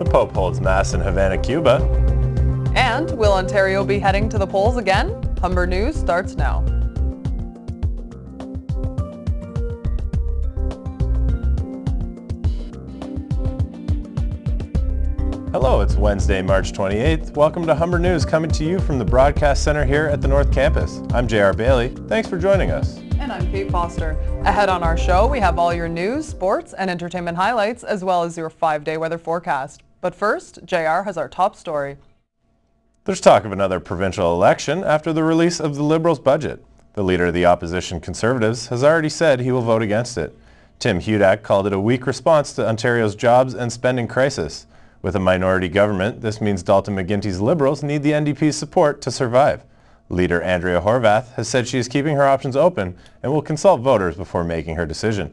The Pope holds Mass in Havana, Cuba. And will Ontario be heading to the polls again? Humber News starts now. Hello, it's Wednesday, March 28th. Welcome to Humber News, coming to you from the Broadcast Center here at the North Campus. I'm J.R. Bailey. Thanks for joining us. And I'm Kate Foster. Ahead on our show, we have all your news, sports, and entertainment highlights, as well as your 5-day weather forecast. But first, JR has our top story. There's talk of another provincial election after the release of the Liberals' budget. The leader of the opposition Conservatives has already said he will vote against it. Tim Hudak called it a weak response to Ontario's jobs and spending crisis. With a minority government, this means Dalton McGuinty's Liberals need the NDP's support to survive. Leader Andrea Horwath has said she is keeping her options open and will consult voters before making her decision.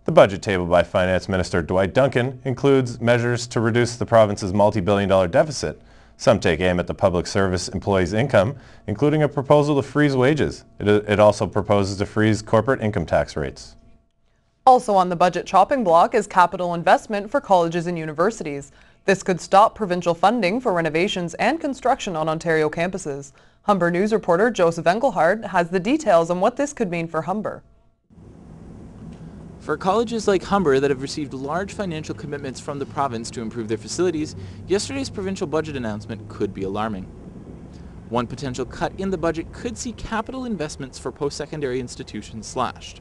The budget tabled by Finance Minister Dwight Duncan includes measures to reduce the province's multi-billion-dollar deficit. Some take aim at the public service employees' income, including a proposal to freeze wages. It also proposes to freeze corporate income tax rates. Also on the budget chopping block is capital investment for colleges and universities. This could stop provincial funding for renovations and construction on Ontario campuses. Humber News reporter Joseph Engelhardt has the details on what this could mean for Humber. For colleges like Humber that have received large financial commitments from the province to improve their facilities, yesterday's provincial budget announcement could be alarming. One potential cut in the budget could see capital investments for post-secondary institutions slashed.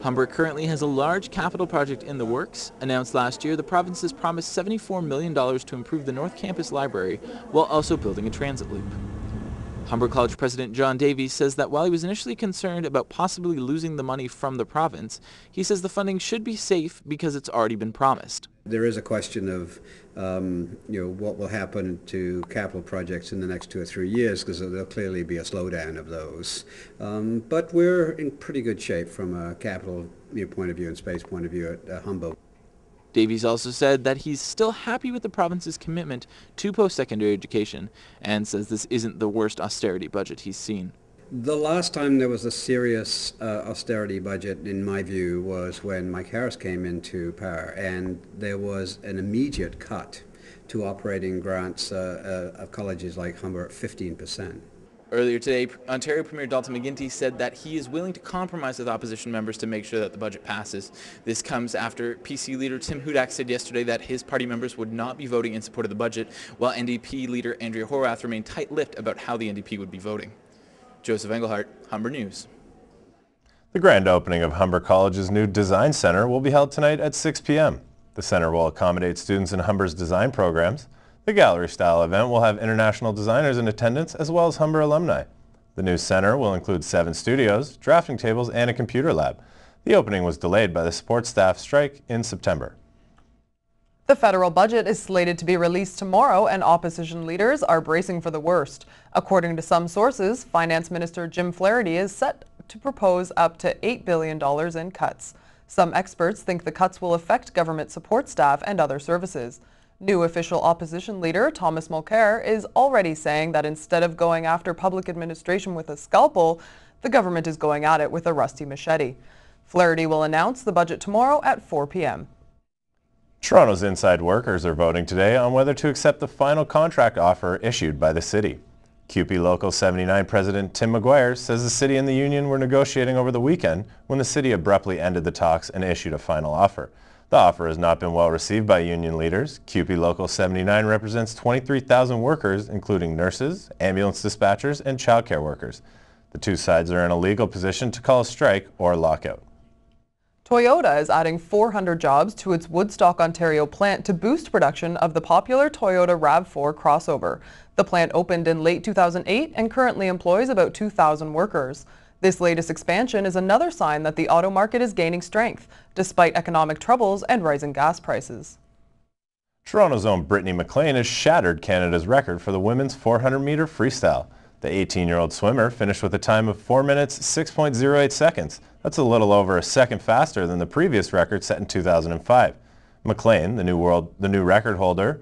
Humber currently has a large capital project in the works. Announced last year, the province has promised $74 million to improve the North Campus Library while also building a transit loop. Humber College President John Davies says that while he was initially concerned about possibly losing the money from the province, he says the funding should be safe because it's already been promised. There is a question of what will happen to capital projects in the next 2 or 3 years, because there'll clearly be a slowdown of those. But we're in pretty good shape from a capital point of view and space point of view at Humber. Davies also said that he's still happy with the province's commitment to post-secondary education and says this isn't the worst austerity budget he's seen. The last time there was a serious austerity budget, in my view, was when Mike Harris came into power, and there was an immediate cut to operating grants of colleges like Humber at 15%. Earlier today, Ontario Premier Dalton McGuinty said that he is willing to compromise with opposition members to make sure that the budget passes. This comes after PC leader Tim Hudak said yesterday that his party members would not be voting in support of the budget, while NDP leader Andrea Horwath remained tight-lipped about how the NDP would be voting. Joseph Engelhardt, Humber News. The grand opening of Humber College's new Design Center will be held tonight at 6 p.m. The center will accommodate students in Humber's design programs. The gallery-style event will have international designers in attendance as well as Humber alumni. The new center will include 7 studios, drafting tables, and a computer lab. The opening was delayed by the support staff strike in September. The federal budget is slated to be released tomorrow, and opposition leaders are bracing for the worst. According to some sources, Finance Minister Jim Flaherty is set to propose up to $8 billion in cuts. Some experts think the cuts will affect government support staff and other services. New official opposition leader Thomas Mulcair is already saying that instead of going after public administration with a scalpel, the government is going at it with a rusty machete. Flaherty will announce the budget tomorrow at 4 p.m. Toronto's inside workers are voting today on whether to accept the final contract offer issued by the city. CUPE Local 79 President Tim Maguire says the city and the union were negotiating over the weekend when the city abruptly ended the talks and issued a final offer. The offer has not been well received by union leaders. CUPE Local 79 represents 23,000 workers, including nurses, ambulance dispatchers, and childcare workers. The two sides are in a legal position to call a strike or lockout. Toyota is adding 400 jobs to its Woodstock, Ontario plant to boost production of the popular Toyota RAV4 crossover. The plant opened in late 2008 and currently employs about 2,000 workers. This latest expansion is another sign that the auto market is gaining strength, despite economic troubles and rising gas prices. Toronto's own Brittany McLean has shattered Canada's record for the women's 400-meter freestyle. The 18-year-old swimmer finished with a time of 4 minutes, 6.08 seconds. That's a little over a second faster than the previous record set in 2005. McLean, the new record holder,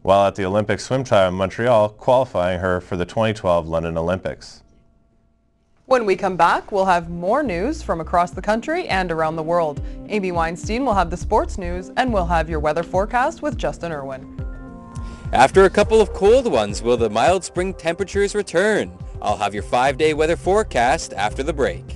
while at the Olympic swim trial in Montreal, qualifying her for the 2012 London Olympics. When we come back, we'll have more news from across the country and around the world. Amy Weinstein will have the sports news, and we'll have your weather forecast with Justin Irwin. After a couple of cold ones, will the mild spring temperatures return? I'll have your 5-day weather forecast after the break.